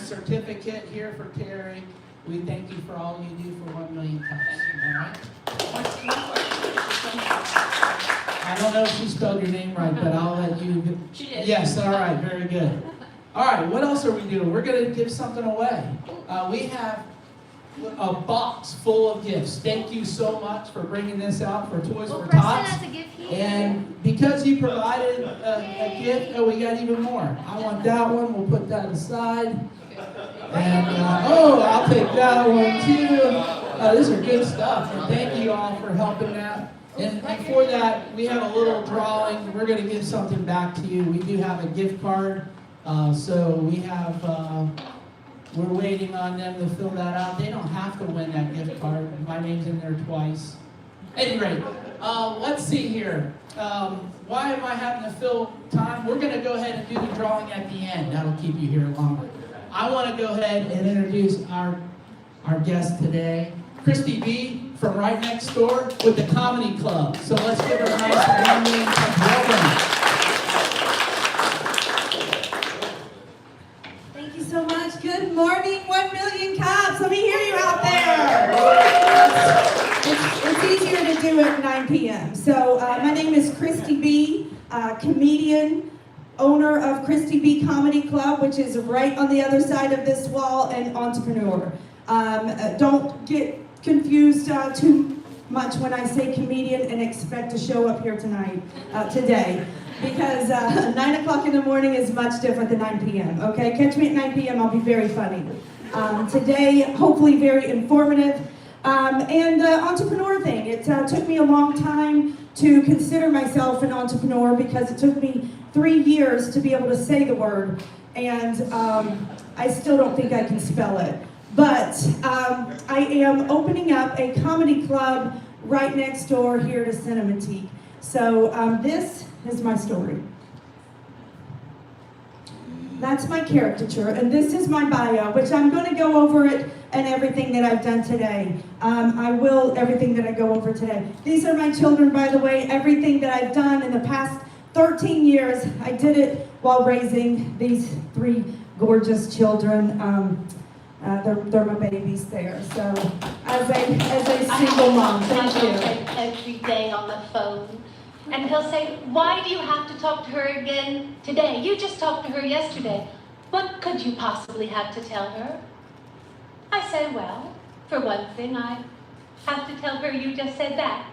certificate here for Terry. We thank you for all you do for 1 million cups. All right? I don't know if she spelled your name right, but I'll let you. She did. Yes, all right, very good. All right, what else are we doing? We're going to give something away. We have a box full of gifts. Thank you so much for bringing this out for Toys for Tots. Preston has a gift here. And because you provided a gift, oh, we got even more. I want that one. We'll put that aside. And, I'll take that one too. These are good stuff. And thank you all for helping that. And for that, we have a little drawing. We're going to give something back to you. We do have a gift card. So we have, we're waiting on them to fill that out. They don't have to win that gift card. My name's in there twice. At any rate, let's see here. Why am I having to fill time? We're going to go ahead and do the drawing at the end. That'll keep you here longer. I want to go ahead and introduce our guest today, Cristy B from right next door with the Comedy Club. So let's give her a nice warm welcome. Thank you so much. Good morning, 1 million cops. Let me hear you out there. It's easier to do at 9 p.m. So my name is Cristy B, comedian, owner of Cristy B Comedy Club, which is right on the other side of this wall, and entrepreneur. Don't get confused too much when I say comedian and expect to show up here today. Because 9 o'clock in the morning is much different than 9 p.m., okay? Catch me at 9 p.m., I'll be very funny. Today, hopefully very informative. And the entrepreneur thing, it took me a long time to consider myself an entrepreneur because it took me 3 years to be able to say the word, and I still don't think I can spell it. But I am opening up a comedy club right next door here to Cinematique. So this is my story. That's my caricature, and this is my bio, which I'm going to go over it and everything that I've done today. Everything that I go over today. These are my children, by the way. Everything that I've done in the past 13 years, I did it while raising these 3 gorgeous children. They're my babies there. So as a single mom, thank you. Every day on the phone. And he'll say, why do you have to talk to her again today? You just talked to her yesterday. What could you possibly have to tell her? I say, well, for one thing, I have to tell her you just said that.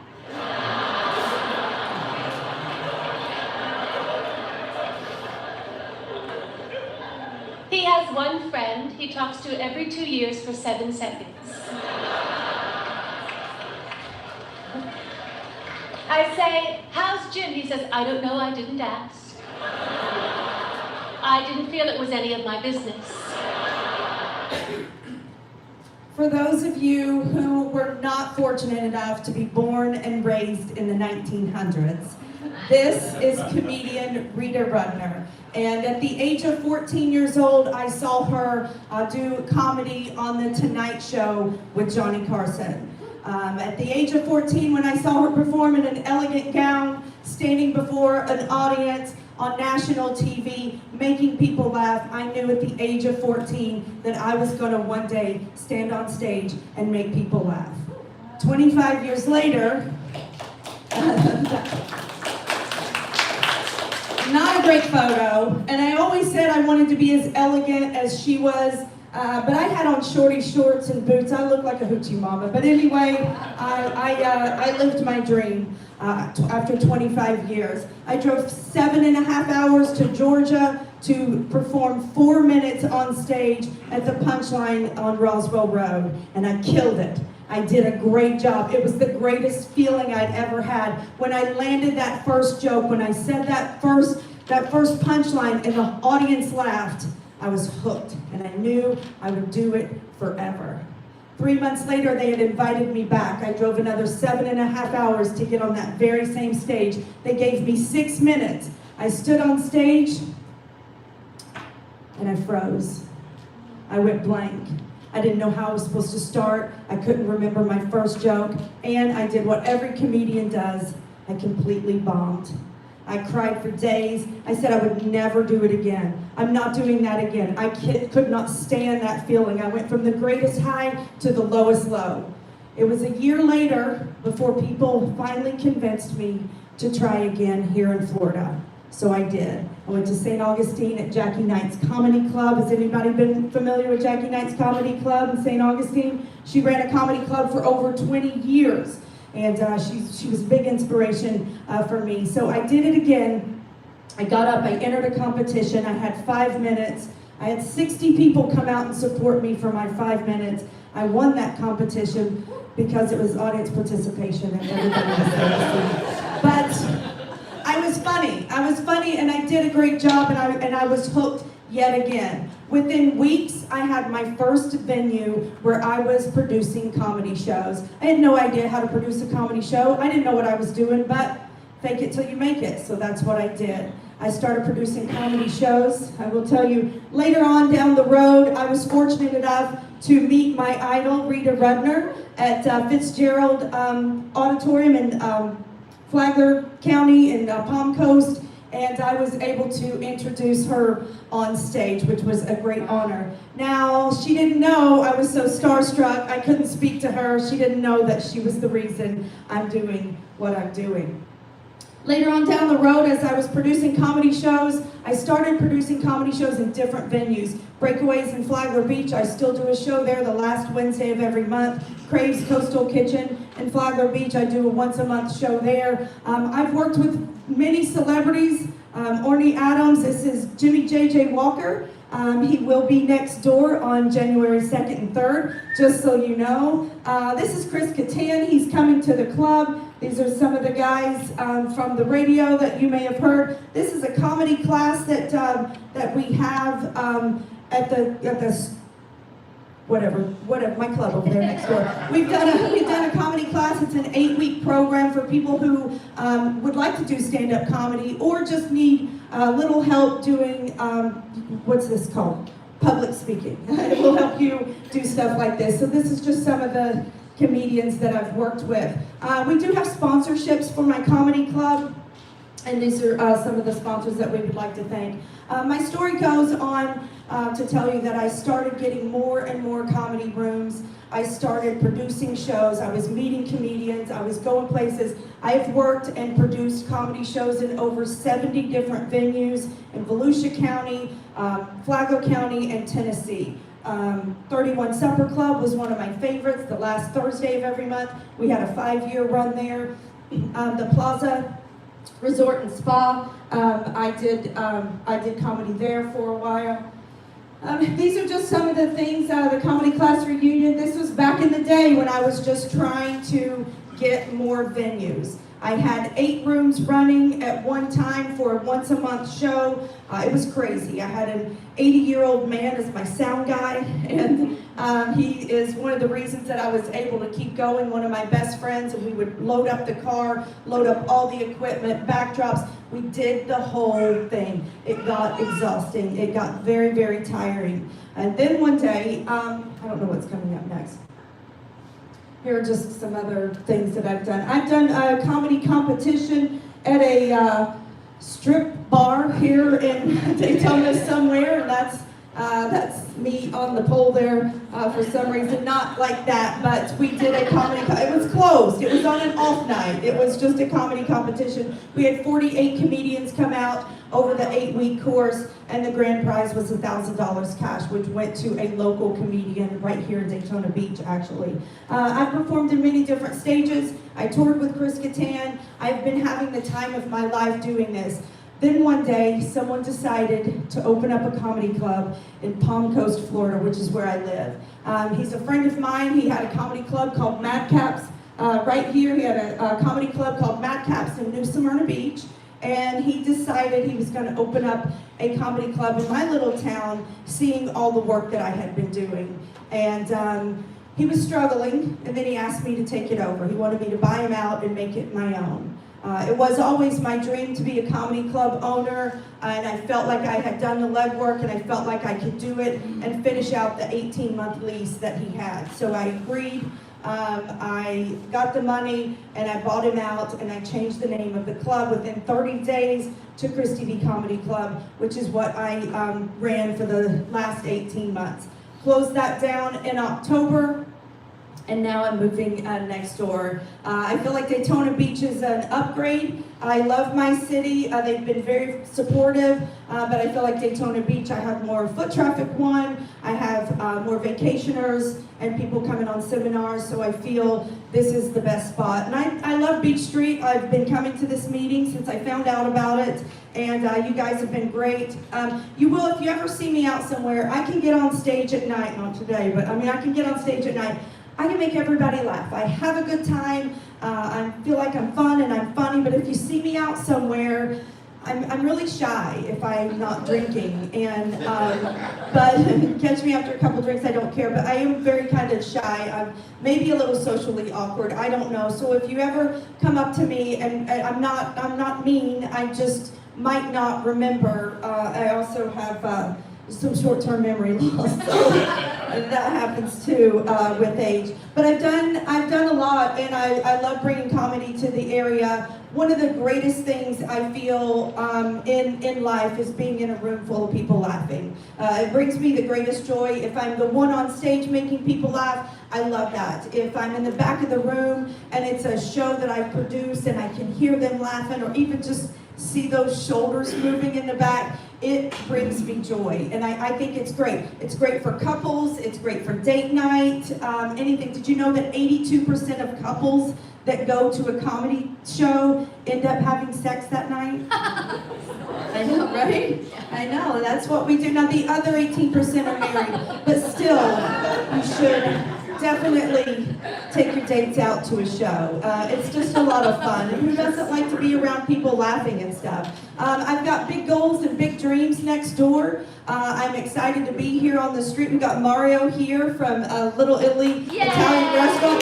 He has one friend he talks to every 2 years for 7 seconds. I say, how's Jim? He says, I don't know, I didn't ask. I didn't feel it was any of my business. For those of you who were not fortunate enough to be born and raised in the 1900s, this is comedian Rita Rudner. And at the age of 14 years old, I saw her do comedy on The Tonight Show with Johnny Carson. At the age of 14, when I saw her perform in an elegant gown, standing before an audience on national TV, making people laugh, I knew at the age of 14 that I was going to one day stand on stage and make people laugh. 25 years later, not a great photo, and I always said I wanted to be as elegant as she was, but I had on shorty shorts and boots. I looked like a hoochie mama, but anyway, I lived my dream after 25 years. I drove 7.5 hours to Georgia to perform 4 minutes on stage at the Punchline on Roswell Road, and I killed it. I did a great job. It was the greatest feeling I'd ever had. When I landed that first joke, when I said that first punchline and the audience laughed, I was hooked, and I knew I would do it forever. 3 months later, they had invited me back. I drove another 7.5 hours to get on that very same stage. They gave me 6 minutes. I stood on stage, and I froze. I went blank. I didn't know how I was supposed to start. I couldn't remember my first joke, and I did what every comedian does. I completely bombed. I cried for days. I said I would never do it again. I'm not doing that again. I could not stand that feeling. I went from the greatest high to the lowest low. It was a year later before people finally convinced me to try again here in Florida. So I did. I went to St. Augustine at Jackie Knight's Comedy Club. Has anybody been familiar with Jackie Knight's Comedy Club in St. Augustine? She ran a comedy club for over 20 years. And she was a big inspiration for me. So I did it again. I got up, I entered a competition. I had 5 minutes. I had 60 people come out and support me for my 5 minutes. I won that competition because it was audience participation and everybody was there. But I was funny and I did a great job, and I was hooked yet again. Within weeks, I had my first venue where I was producing comedy shows. I had no idea how to produce a comedy show. I didn't know what I was doing, but fake it till you make it. So that's what I did. I started producing comedy shows. I will tell you, later on down the road, I was fortunate enough to meet my idol, Rita Rudner, at Fitzgerald Auditorium in Flagler County in Palm Coast. And I was able to introduce her on stage, which was a great honor. Now, she didn't know I was so starstruck. I couldn't speak to her. She didn't know that she was the reason I'm doing what I'm doing. Later on down the road, as I was producing comedy shows, I started producing comedy shows in different venues. Breakaways in Flagler Beach, I still do a show there the last Wednesday of every month. Crave's Coastal Kitchen in Flagler Beach, I do a once-a-month show there. I've worked with many celebrities. Orny Adams, this is Jimmy J.J. Walker. He will be next door on January 2nd and 3rd, just so you know. This is Chris Kattan, he's coming to the club. These are some of the guys from the radio that you may have heard. This is a comedy class that we have at the whatever, my club over there next door. We've done a comedy class. It's an 8-week program for people who would like to do stand-up comedy or just need a little help doing, what's this called? Public speaking. It will help you do stuff like this. So this is just some of the comedians that I've worked with. We do have sponsorships for my comedy club, and these are some of the sponsors that we would like to thank. My story goes on to tell you that I started getting more and more comedy rooms. I started producing shows. I was meeting comedians. I was going places. I've worked and produced comedy shows in over 70 different venues in Volusia County, Flagler County, and Tennessee. 31 Supper Club was one of my favorites. The last Thursday of every month, we had a 5-year run there. The Plaza Resort and Spa, I did comedy there for a while. These are just some of the things, the comedy class reunion. This was back in the day when I was just trying to get more venues. I had 8 rooms running at one time for a once-a-month show. It was crazy. I had an 80-year-old man as my sound guy, and he is one of the reasons that I was able to keep going, one of my best friends, and we would load up the car, load up all the equipment, backdrops. We did the whole thing. It got exhausting. It got very, very tiring. And then one day, I don't know what's coming up next. Here are just some other things that I've done. I've done a comedy competition at a strip bar here in Daytona somewhere, and that's me on the pole there for some reason. Not like that, but we did a comedy. It was closed. It was on an off night. It was just a comedy competition. We had 48 comedians come out over the 8-week course, and the grand prize was $1,000 cash, which went to a local comedian right here in Daytona Beach, actually. I've performed in many different stages. I toured with Chris Kattan. I've been having the time of my life doing this. Then one day, someone decided to open up a comedy club in Palm Coast, Florida, which is where I live. He's a friend of mine. He had a comedy club called Madcaps right here. He had a comedy club called Madcaps in New Smyrna Beach. And he decided he was going to open up a comedy club in my little town, seeing all the work that I had been doing. And he was struggling, and then he asked me to take it over. He wanted me to buy him out and make it my own. It was always my dream to be a comedy club owner, and I felt like I had done the legwork, and I felt like I could do it and finish out the 18-month lease that he had. So I agreed. I got the money and I bought him out and I changed the name of the club within 30 days to Cristy B Comedy Club, which is what I ran for the last 18 months. Closed that down in October. And now I'm moving next door. I feel like Daytona Beach is an upgrade. I love my city. They've been very supportive, but I feel like Daytona Beach, I have more foot traffic, I have more vacationers and people coming on seminars, so I feel this is the best spot. And I love Beach Street. I've been coming to this meeting since I found out about it, and you guys have been great. You will, if you ever see me out somewhere, I can get on stage at night, not today, but I mean, I can get on stage at night. I can make everybody laugh. I have a good time. I feel like I'm fun and I'm funny, but if you see me out somewhere, I'm really shy if I'm not drinking. And but catch me after a couple drinks, I don't care. But I am very kind of shy. I'm maybe a little socially awkward. I don't know. So if you ever come up to me, and I'm not mean. I just might not remember. I also have some short-term memory loss, so that happens too with age. But I've done a lot, and I love bringing comedy to the area. One of the greatest things I feel in life is being in a room full of people laughing. It brings me the greatest joy. If I'm the one on stage making people laugh, I love that. If I'm in the back of the room and it's a show that I produce and I can hear them laughing, or even just see those shoulders moving in the back, it brings me joy, and I think it's great. It's great for couples, it's great for date night, anything. Did you know that 82% of couples that go to a comedy show end up having sex that night? I know, right? I know, that's what we do. Now the other 18% are married, but still, you should definitely take your dates out to a show. It's just a lot of fun. And who doesn't like to be around people laughing and stuff? I've got big goals and big dreams next door. I'm excited to be here on the street. We've got Mario here from Little Italy Italian restaurant,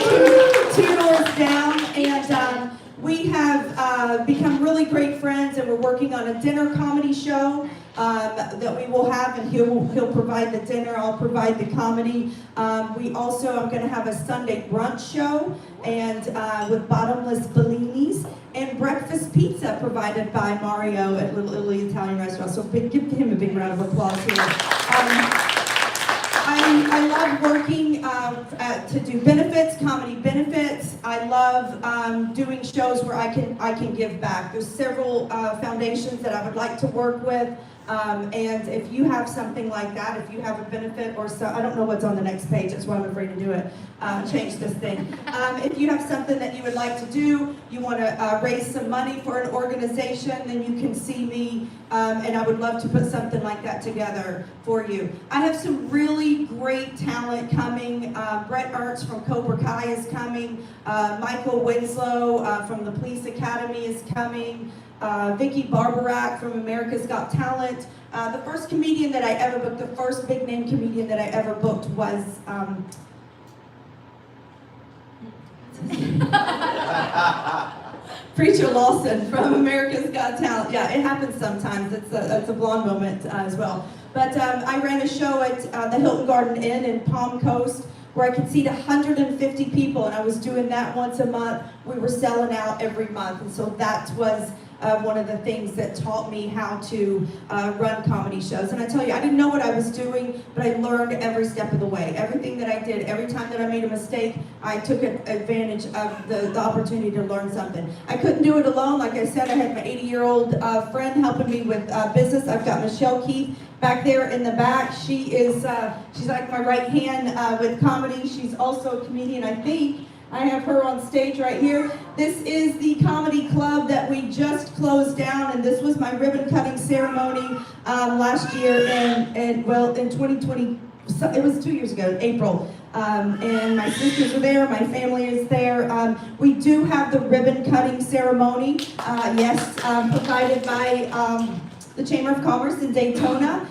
two doors down. And we have become really great friends, and we're working on a dinner comedy show that we will have, and he'll provide the dinner, I'll provide the comedy. We also, I'm going to have a Sunday brunch show, and with bottomless bellinis, and breakfast pizza provided by Mario at Little Italy Italian Restaurant. So give him a big round of applause here. I love working to do benefits, comedy benefits. I love doing shows where I can give back. There's several foundations that I would like to work with. And if you have something like that, if you have a benefit or so, I don't know what's on the next page, that's why I'm afraid to do it, change this thing. If you have something that you would like to do, you want to raise some money for an organization, then you can see me, and I would love to put something like that together for you. I have some really great talent coming. Brett Ernst from Cobra Kai is coming. Michael Winslow from the Police Academy is coming. Vicky Barbarack from America's Got Talent. The first comedian that I ever booked, the first big name comedian that I ever booked was Preacher Lawson from America's Got Talent. Yeah, it happens sometimes. It's a blonde moment as well. But I ran a show at the Hilton Garden Inn in Palm Coast where I could seat 150 people, and I was doing that once a month. We were selling out every month, and so that was one of the things that taught me how to run comedy shows. And I tell you, I didn't know what I was doing, but I learned every step of the way. Everything that I did, every time that I made a mistake, I took advantage of the opportunity to learn something. I couldn't do it alone. Like I said, I had my 80-year-old friend helping me with business. I've got Michelle Keith back there in the back. She's like my right hand with comedy. She's also a comedian, I think. I have her on stage right here. This is the comedy club that we just closed down, and this was my ribbon cutting ceremony last year in 2020. It was 2 years ago, April. And my sisters are there, my family is there. We do have the ribbon cutting ceremony, provided by the Chamber of Commerce in Daytona.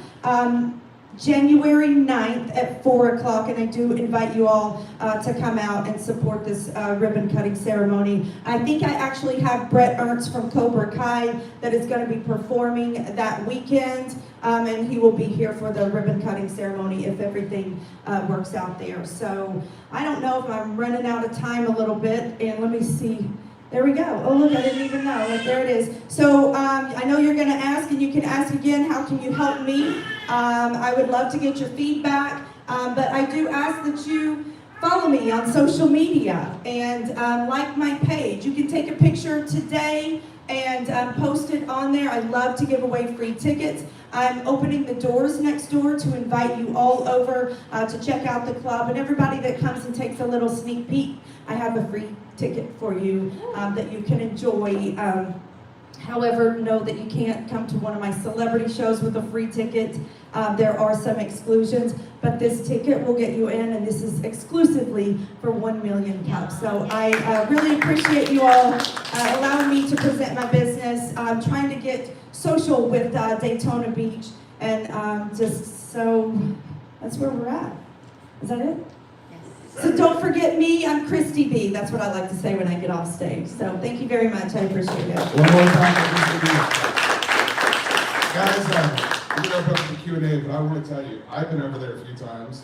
January 9th at 4 o'clock, and I do invite you all to come out and support this ribbon cutting ceremony. I think I actually have Brett Ernst from Cobra Kai that is going to be performing that weekend, and he will be here for the ribbon cutting ceremony if everything works out there. So I don't know if I'm running out of time a little bit, and let me see. There we go. Oh, look, I didn't even know. Like, there it is. So I know you're going to ask, and you can ask again, how can you help me? I would love to get your feedback, but I do ask that you follow me on social media and like my page. You can take a picture today and post it on there. I love to give away free tickets. I'm opening the doors next door to invite you all over to check out the club, and everybody that comes and takes a little sneak peek, I have a free ticket for you that you can enjoy. However, know that you can't come to one of my celebrity shows with a free ticket. There are some exclusions, but this ticket will get you in, and this is exclusively for 1 million cups. So I really appreciate you all allowing me to present my business. I'm trying to get social with Daytona Beach, and just so that's where we're at. Is that it? So don't forget me, I'm Cristy B. That's what I like to say when I get off stage. So thank you very much, I appreciate it. One more time for Cristy B. Guys, we're going to open up the Q&A, but I want to tell you, I've been over there a few times,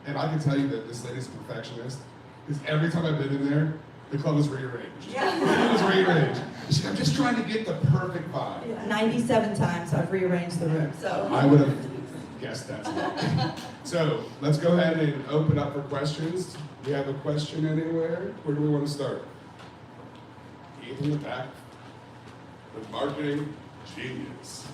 and I can tell you that this lady's a perfectionist, because every time I've been in there, the club is rearranged. Yeah. It was rearranged. I'm just trying to get the perfect vibe. Yeah, 97 times I've rearranged the room, so. I would have guessed that. So, let's go ahead and open up for questions. Do you have a question anywhere? Where do we want to start? Heath in the back. The marketing genius.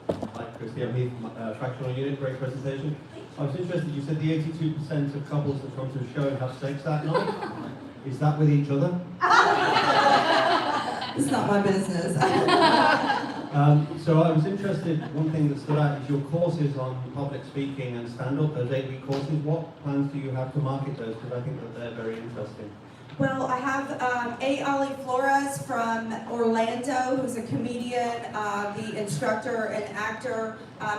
Hi, Cristy. I'm Heath, fractional unit. Great presentation. I was interested, you said the 82% of couples that come to a show have sex that night. Is that with each other? It's not my business. So I was interested, one thing that stood out is your courses on public speaking and stand-up, those 8-week courses. What plans do you have to market those? Because I think that they're very interesting. Well, I have A. Ollie Flores from Orlando, who's a comedian, the instructor and actor.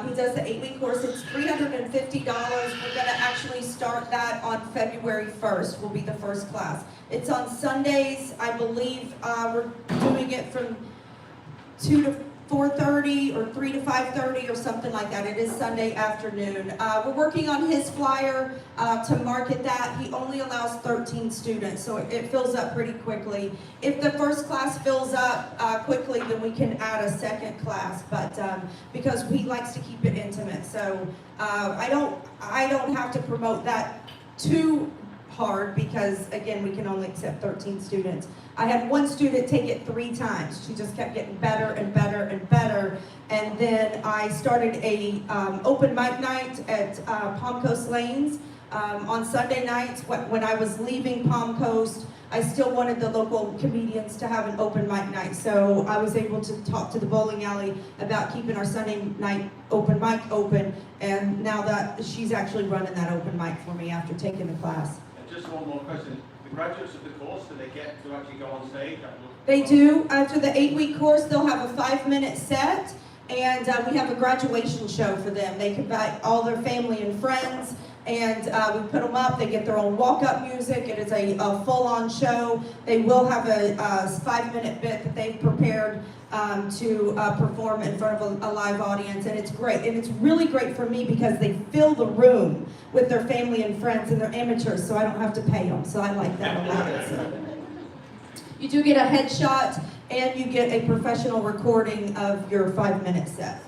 He does the 8-week course. It's $350. We're going to actually start that on February 1st, will be the first class. It's on Sundays, I believe. We're doing it from 2 to 4:30 or 3 to 5:30 or something like that. It is Sunday afternoon. We're working on his flyer to market that. He only allows 13 students, so it fills up pretty quickly. If the first class fills up quickly, then we can add a second class, but because he likes to keep it intimate. So I don't have to promote that too hard because, again, we can only accept 13 students. I had one student take it 3 times. She just kept getting better and better and better. And then I started a open mic night at Palm Coast Lanes on Sunday nights. When I was leaving Palm Coast, I still wanted the local comedians to have an open mic night. So I was able to talk to the bowling alley about keeping our Sunday night open mic open. And now that she's actually running that open mic for me after taking the class. Just one more question. The graduates of the course, do they get to actually go on stage? They do. After the 8-week course, they'll have a 5-minute set, and we have a graduation show for them. They can invite all their family and friends, and we put them up. They get their own walk-up music. It is a full-on show. They will have a 5-minute bit that they've prepared to perform in front of a live audience, and it's great. And it's really great for me because they fill the room with their family and friends, and they're amateurs, so I don't have to pay them. So I like that a lot. So. You do get a headshot, and you get a professional recording of your 5-minute set.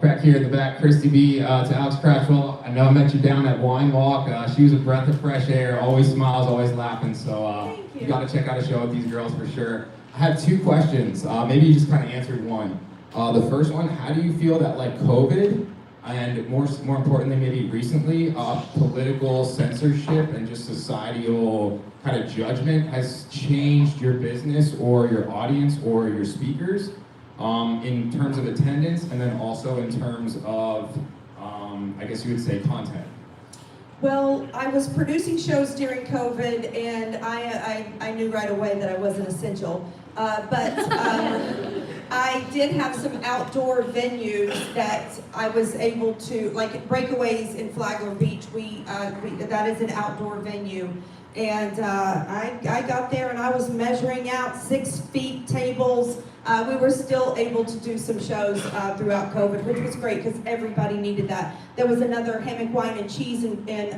Back here in the back, Cristy B, to Alex Cratchwell. I know I met you down at Wine Walk. She was a breath of fresh air, always smiles, always laughing. So you got to check out a show with these girls for sure. I have 2 questions. Maybe you just kind of answered one. The first one, how do you feel that like COVID and more importantly, maybe recently, political censorship and just societal kind of judgment has changed your business or your audience or your speakers in terms of attendance and then also in terms of, I guess you would say, content? Well, I was producing shows during COVID, and I knew right away that I wasn't essential. I did have some outdoor venues that I was able to, like Breakaways in Flagler Beach, that is an outdoor venue. And I got there and I was measuring out 6 feet tables. We were still able to do some shows throughout COVID, which was great because everybody needed that. There was another hammock wine and cheese in the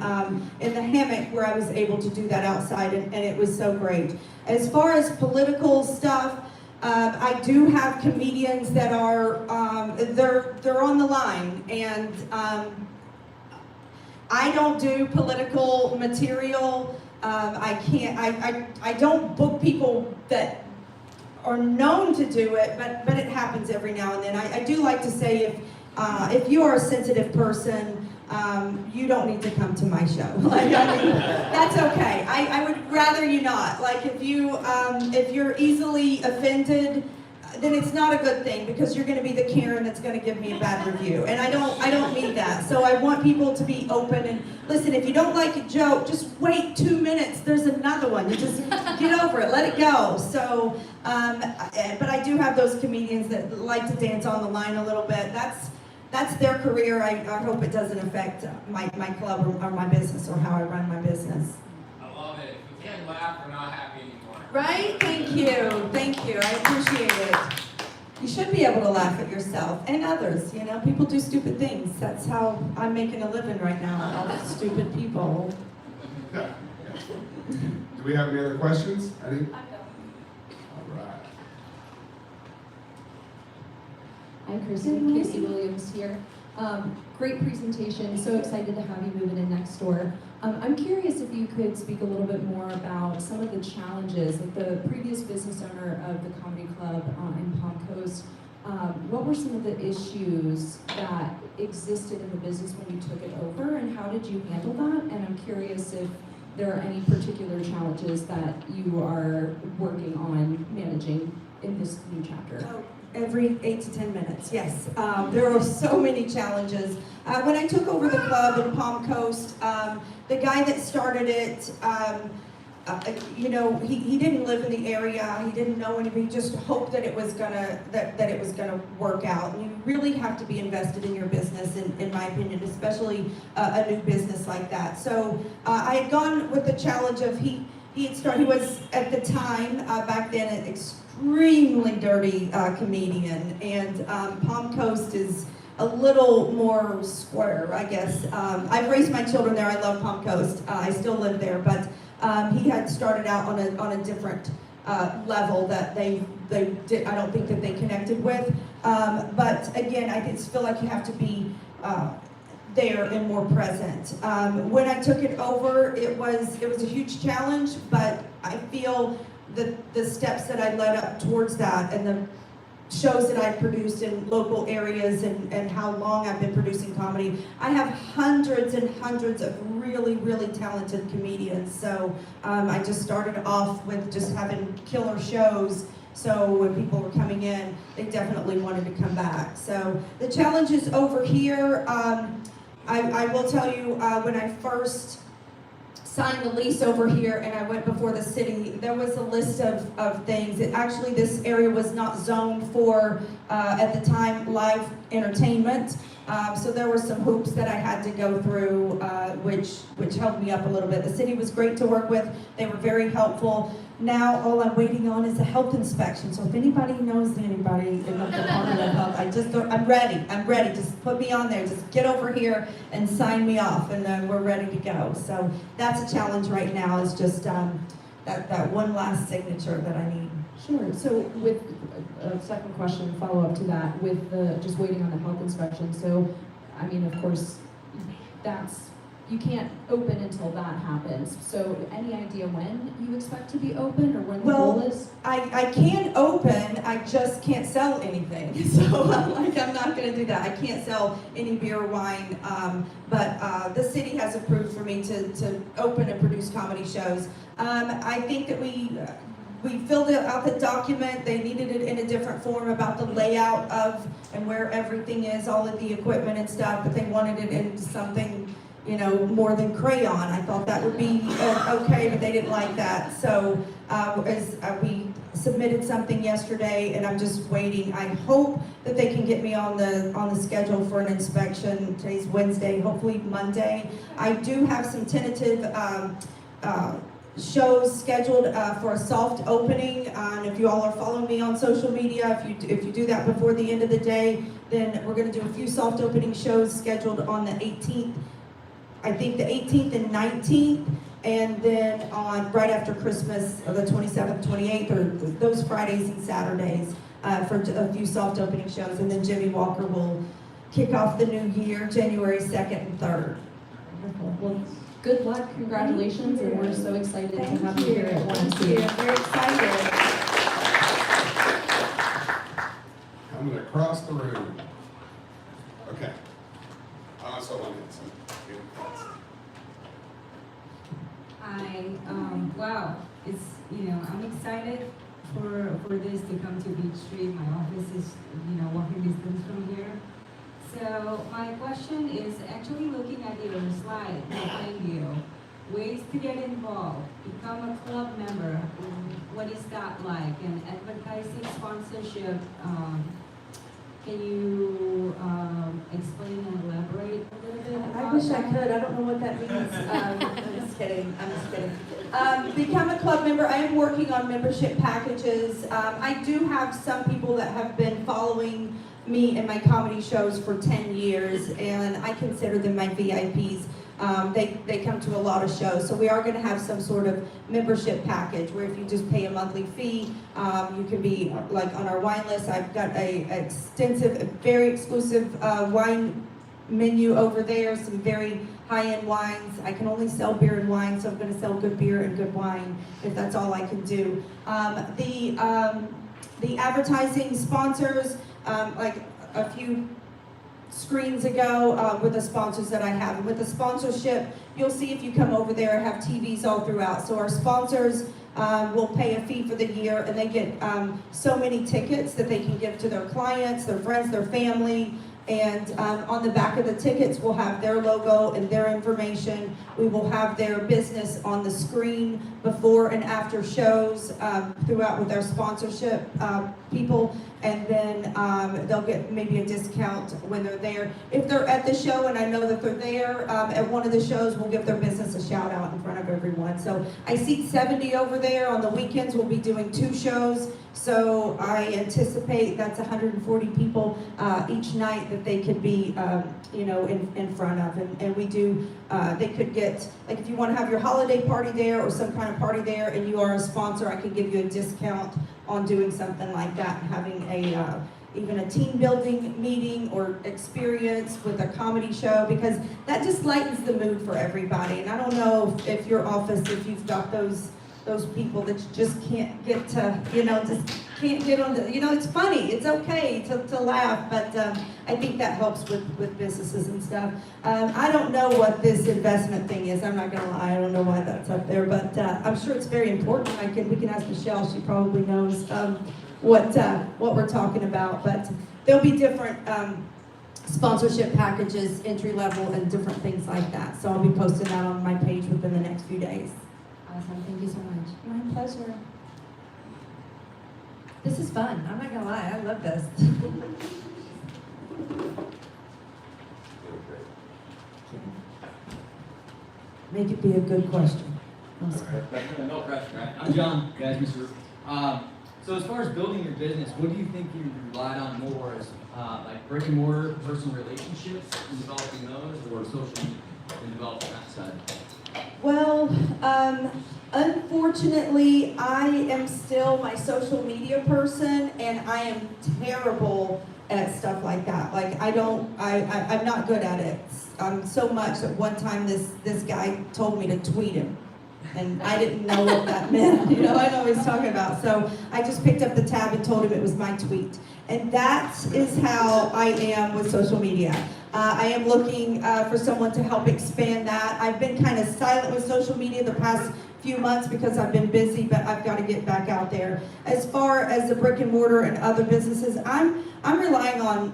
hammock where I was able to do that outside, and it was so great. As far as political stuff, I do have comedians that are they're on the line, and I don't do political material. I don't book people that are known to do it, but it happens every now and then. I do like to say if you are a sensitive person, you don't need to come to my show. Like, I mean, that's okay. I would rather you not. Like if you're easily offended, then it's not a good thing because you're going to be the Karen that's going to give me a bad review, and I don't need that. So I want people to be open and listen. If you don't like a joke, just wait 2 minutes. There's another one. You just get over it. Let it go. So, but I do have those comedians that like to dance on the line a little bit. That's their career. I hope it doesn't affect my club or my business or how I run my business. I love it. If you can't laugh, we're not happy anymore. Right? Thank you. Thank you. I appreciate it. You should be able to laugh at yourself and others. You know, people do stupid things. That's how I'm making a living right now. All these stupid people. Yeah. Do we have any other questions? Any? All right. I'm Casey Williams here. Great presentation, so excited to have you moving in next door. I'm curious if you could speak a little bit more about some of the challenges, like the previous business owner of the comedy club in Palm Coast. What were some of the issues that existed in the business when you took it over, and how did you handle that? And I'm curious if there are any particular challenges that you are working on managing in this new chapter. Every 8 to 10 minutes, yes. There are so many challenges. When I took over the club in Palm Coast, the guy that started it, you know, he didn't live in the area. He didn't know anything. He just hoped that it was gonna that it was gonna work out. And you really have to be invested in your business, in my opinion, especially a new business like that. So I had gone with the challenge of he was at the time back then an extremely dirty comedian, and Palm Coast is a little more square, I guess. I've raised my children there. I love Palm Coast. I still live there, but he had started out on a different level that they did. I don't think that they connected with. But again, I just feel like you have to be there and more present. When I took it over, it was a huge challenge, but I feel the steps that I led up towards that, and the shows that I produced in local areas, and how long I've been producing comedy. I have hundreds and hundreds of really, really talented comedians. So I just started off with just having killer shows. So when people were coming in, they definitely wanted to come back. So the challenges over here, I will tell you, when I first signed the lease over here and I went before the city, there was a list of things. Actually, this area was not zoned for, at the time, live entertainment. So there were some hoops that I had to go through, which held me up a little bit. The city was great to work with. They were very helpful. Now all I'm waiting on is a health inspection. So if anybody knows anybody in the Department of Health, I'm ready. Just put me on there. Just get over here and sign me off, and then we're ready to go. So that's a challenge right now, is just that one last signature that I need. Sure. So with a second question, follow up to that, with the just waiting on the health inspection. So, I mean, of course, you can't open until that happens. So any idea when you expect to be open, or when the goal is? I can open, I just can't sell anything. So I'm not gonna do that. I can't sell any beer or wine, but the city has approved for me to open and produce comedy shows. I think that we filled out the document. They needed it in a different form about the layout of and where everything is, all of the equipment and stuff, but they wanted it in something, you know, more than crayon. I thought that would be okay, but they didn't like that. So We submitted something yesterday, and I'm just waiting. I hope that they can get me on the schedule for an inspection. Today's Wednesday, hopefully Monday. I do have some tentative shows scheduled for a soft opening. And if you all are following me on social media, if you do that before the end of the day, then we're going to do a few soft opening shows scheduled on the 18th. I think the 18th and 19th, and then on right after Christmas, the 27th, 28th, or those Fridays and Saturdays for a few soft opening shows. And then Jimmy Walker will kick off the new year, January 2nd and 3rd. Wonderful. Well, good luck, congratulations, and we're so excited to have you here at Thank YMCA. you. Very excited. Coming across the room. Okay. So one minute. Wow, it's, I'm excited for this to come to Beach Street. My office is, walking distance from here. So my question is actually looking at your slide behind you. Ways to get involved, become a club member. What is that like? And advertising, sponsorship, can you explain and elaborate a little bit about I wish I that? could. I don't know what that means. I'm just kidding. I'm just kidding. Become a club member. I am working on membership packages. I do have some people that have been following me and my comedy shows for 10 years, and I consider them my VIPs. They come to a lot of shows, so we are going to have some sort of membership package where if you just pay a monthly fee, you can be like on our wine list. I've got a extensive, very exclusive wine menu over there, some very high-end wines. I can only sell beer and wine, so I'm going to sell good beer and good wine if that's all I can do. The advertising sponsors, like a few screens ago with the sponsors that I have. And with the sponsorship, you'll see if you come over there, have TVs all throughout. So our sponsors will pay a fee for the year, and they get so many tickets that they can give to their clients, their friends, their family. And on the back of the tickets, we'll have their logo and their information. We will have their business on the screen before and after shows throughout with our sponsorship people. And then they'll get maybe a discount when they're there. If they're at the show and I know that they're there at one of the shows, we'll give their business a shout out in front of everyone. So I seat 70 over there. On the weekends, we'll be doing 2 shows. So I anticipate that's 140 people each night that they could be, in front of. And we do, they could get, like if you want to have your holiday party there or some kind of party there and you are a sponsor, I could give you a discount on doing something like that, and having even a team building meeting or experience with a comedy show, because that just lightens the mood for everybody. And I don't know if your office, if you've got those people that you just can't get to, just can't get on the, it's funny, it's okay to laugh, but I think that helps with businesses and stuff. I don't know what this investment thing is, I'm not gonna lie, I don't know why that's up there, but I'm sure it's very important. We can ask Michelle, she probably knows what we're talking about, but there'll be different sponsorship packages, entry level, and different things like that. So I'll be posting that on my page within the next few days. Awesome, thank you so much. My pleasure. This is fun. I'm not gonna lie. I love this. Make it be a good question. No pressure, right? I'm John, guys, Mr. So as far as building your business, what do you think you relied on more? Is like brick and mortar personal relationships and developing those, or social media and developing that side? Well, unfortunately, I am still my social media person, and I am terrible at stuff like that. Like I'm not good at it. So much that one time this guy told me to tweet him, and I didn't know what that meant. I know what he's talking about. So I just picked up the tab and told him it was my tweet. And that is how I am with social media. I am looking for someone to help expand that. I've been kind of silent with social media the past few months because I've been busy, but I've got to get back out there. As far as the brick and mortar and other businesses, I'm relying on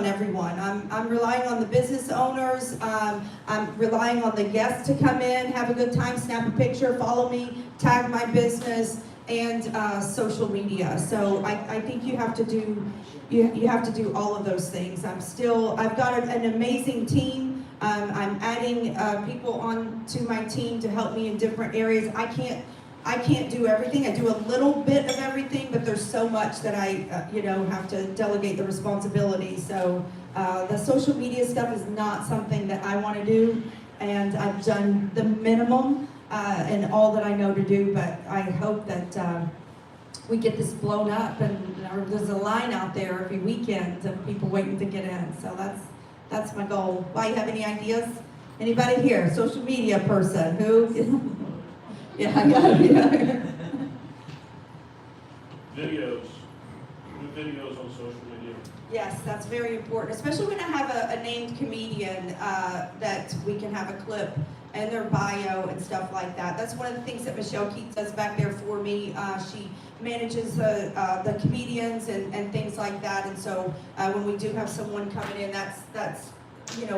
everyone. I'm relying on the business owners. I'm relying on the guests to come in, have a good time, snap a picture, follow me, tag my business, and social media. So I think you have to do all of those things. I've got an amazing team. I'm adding people onto my team to help me in different areas. I can't do everything. I do a little bit of everything, but there's so much that I have to delegate the responsibility. So the social media stuff is not something that I want to do, and I've done the minimum and all that I know to do. But I hope that we get this blown up, and there's a line out there every weekend of people waiting to get in. So that's my goal. Why, you have any ideas? Anybody here? Social media person? Who? Yeah, I got it. Yeah. Videos. Do videos on social media. Yes, that's very important, especially when I have a named comedian that we can have a clip and their bio and stuff like that. That's one of the things that Michelle Keith does back there for me. She manages the comedians and things like that. And so when we do have someone coming in, that's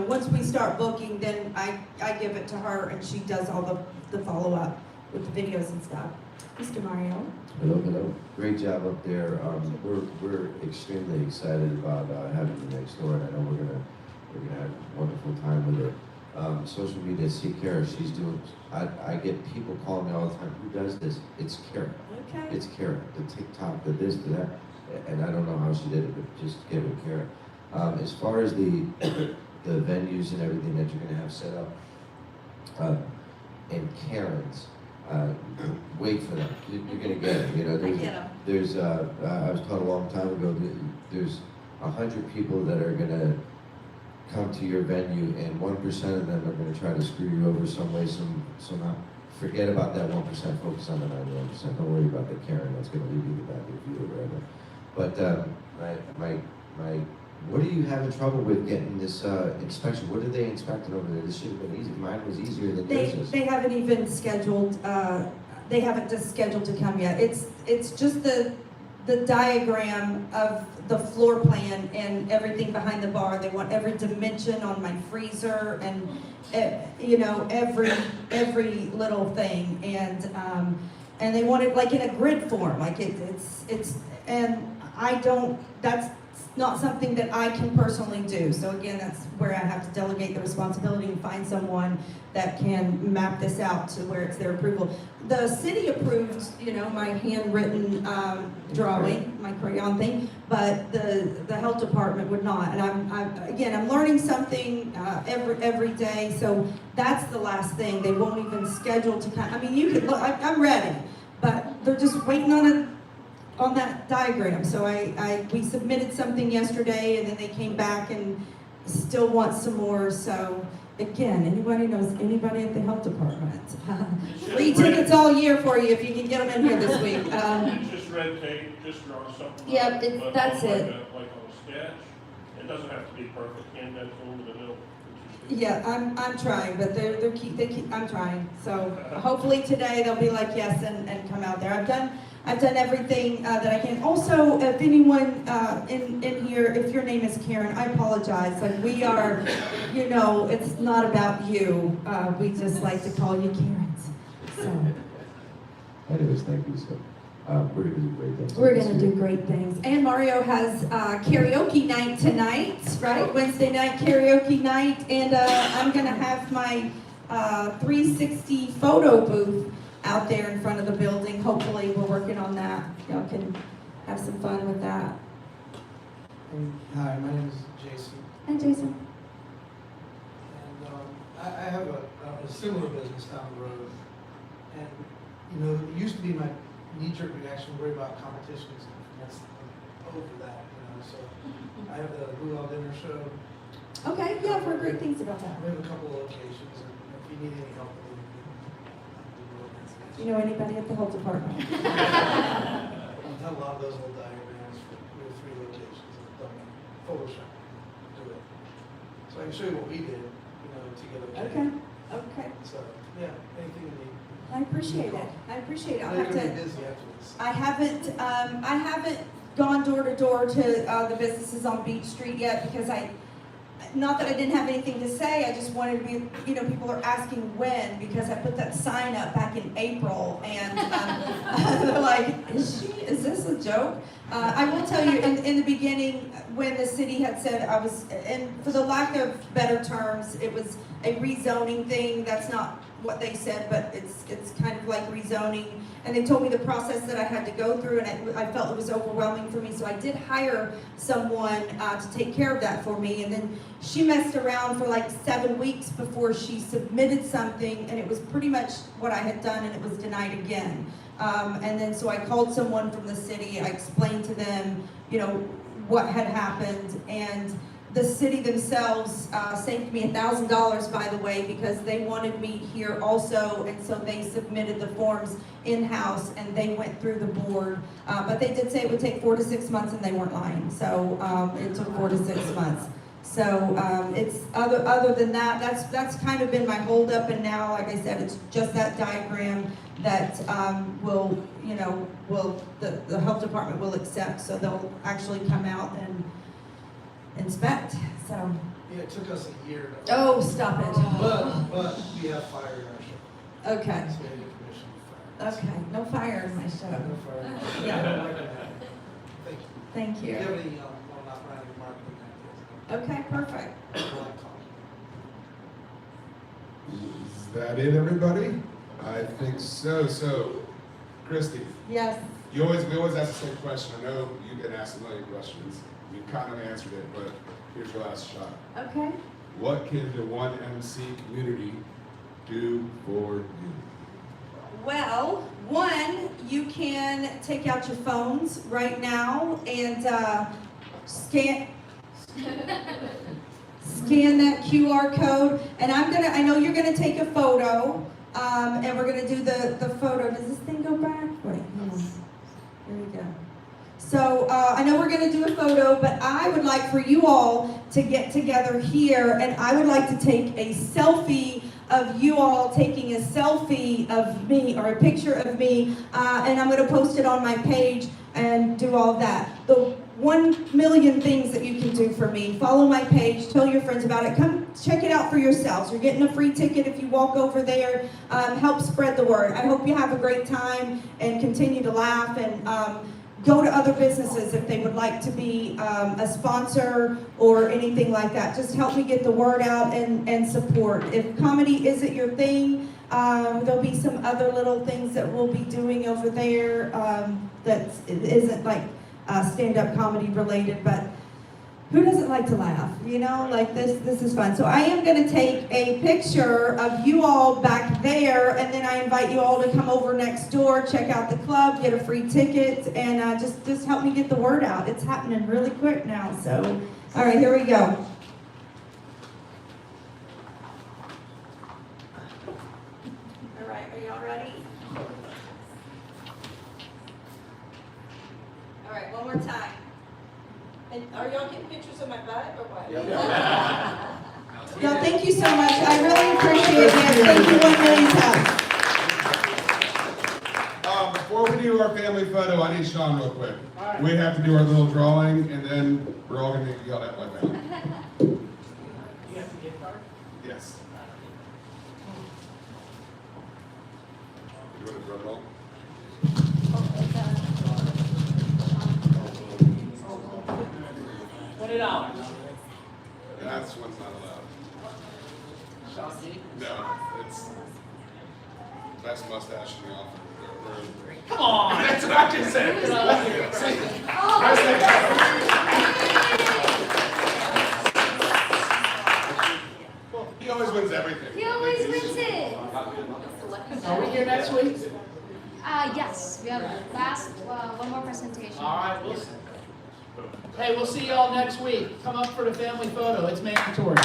once we start booking, then I give it to her and she does all the follow-up with the videos and stuff. Mr. Mario? Hello. Great job up there. We're extremely excited about having you next door, and I know we're gonna have a wonderful time with it. Social media, see Kara, she's doing. I get people calling me all the time. Who does this? It's Kara. Okay. It's Kara. The TikTok, the this, the that, and I don't know how she did it, but just get with Kara. As far as the venues and everything that you're gonna have set up, and Karen's. Wait for them. You're gonna get it. There's I was taught a long time ago that there's 100 people that are gonna come to your venue, and 1% of them are gonna try to screw you over some way, somehow. Forget about that 1%. Focus on the 91%. Don't worry about the Karen that's gonna leave you the bad review or whatever. But what are you having trouble with getting this inspection? What are they inspecting over there? This should have been easy. Mine was easier than yours. They haven't even scheduled. They haven't just scheduled to come yet. It's just the diagram of the floor plan and everything behind the bar. They want every dimension on my freezer and every little thing, and they want it like in a grid form. Like it's and I don't. That's not something that I can personally do. So again, that's where I have to delegate the responsibility and find someone that can map this out to where it's their approval. The city approved, my handwritten drawing, my crayon thing, but the health department would not. And I'm learning something every day. So that's the last thing. They won't even schedule to come. I mean, you could look. I'm ready, but they're just waiting on that diagram. So we submitted something yesterday, and then they came back and still want some more. So again, anybody knows anybody at the health department? Free tickets all year for you if you can get them in here this week. It's just red tape, just draw something. Yeah, that's it. Like on a sketch. It doesn't have to be perfect. Hand that tool to the middle. Yeah, I'm trying, but I'm trying. So hopefully today they'll be like yes and come out there. I've done everything that I can. Also, if anyone in here, if your name is Karen, I apologize. Like we are, it's not about you. We just like to call you Karens. So. Anyways, thank you. So we're gonna do great things. We're gonna do great things. And Mario has karaoke night tonight, right? Wednesday night karaoke night, and I'm gonna have my 360 photo booth out there in front of the building. Hopefully, we're working on that. Y'all can have some fun with that. Hi, my name is Jason. Hi, Jason. And I have a similar business down the road. And, it used to be my knee-jerk reaction to worry about competitions. That's over that, So I have the Luau Dinner Show. Okay, yeah, I've heard great things about that. We have a couple of locations, and if you need any help, Do you know anybody at the health department? I've done a lot of those old diagrams. We have 3 locations. I've done Photoshop. Do it. So I can show you what we did, to get Okay. So, yeah, anything you need. I appreciate appreciate it. I appreciate it. I'll You're have gonna be to. busy after this. I haven't gone door to door to the businesses on Beach Street yet because not that I didn't have anything to say, I just wanted to be, people are asking when because I put that sign up back in April and they're like, is this a joke? I will tell you, in the beginning, when the city had said and for the lack of better terms, it was a rezoning thing. That's not what they said, but it's kind of like rezoning. And they told me the process that I had to go through, and I felt it was overwhelming for me. So I did hire someone to take care of that for me. And then she messed around for like 7 weeks before she submitted something, and it was pretty much what I had done, and it was denied again. And then so I called someone from the city. I explained to them, what had happened, and the city themselves saved me $1,000, by the way, because they wanted me here also, and so they submitted the forms in-house, and they went through the board. But they did say it would take 4 to 6 months, and they weren't lying. So it took 4 to 6 months. So it's other than that, that's kind of been my holdup, and now, like I said, it's just that diagram that the health department will accept, so they'll actually come out and inspect. So. Yeah, it took us a year. Oh, stop it. But we have fire in our show. Okay. So we need permission to fire. Okay. No fire in my No show. fire. Yeah. Thank you. Thank Do you. you have any, not running marketing Okay. Perfect. ideas? Is that it, everybody? I think so. So, Cristy, Yes. we always ask the same question. I know you've been asked a million questions. You kind of answered it, but here's your last shot. Okay. What can the One MC community do for you? Well, one, you can take out your phones right now and scan that QR code. And I know you're gonna take a photo, and we're gonna do the photo. Does this thing go back? Wait, hold on. There we go. So I know we're gonna do a photo, but I would like for you all to get together here, and I would like to take a selfie of you all taking a selfie of me, or a picture of me, and I'm gonna post it on my page and do all that. The 1,000,000 things that you can do for me. Follow my page, tell your friends about it. Come check it out for yourselves. You're getting a free ticket if you walk over there. Help spread the word. I hope you have a great time and continue to laugh, and go to other businesses if they would like to be a sponsor or anything like that. Just help me get the word out and support. If comedy isn't your thing, there'll be some other little things that we'll be doing over there that isn't like stand-up comedy related, but who doesn't like to laugh? Like this is fun. So I am going to take a picture of you all back there, and then I invite you all to come over next door, check out the club, get a free ticket, and just help me get the word out. It's happening really quick now. So, all right, here we go. All right, are y'all ready? All right, one more time. And are y'all getting pictures of my butt or what? Y'all, thank you so much. I really appreciate it. Thank you 1,000,000 times. Before we do our family photo, I need Sean real quick. We have to do our little drawing, and then we're all going to get yelled at by Val. You have to get card? Yes. You want to drum roll? $20. That's one's not allowed. No, it's best mustache in the office. Come on! That's what I just said. He always wins everything. He always wins it. Are we here next week? Yes, we have one more presentation. All right, hey, we'll see y'all next week. Come up for the family photo. It's mandatory.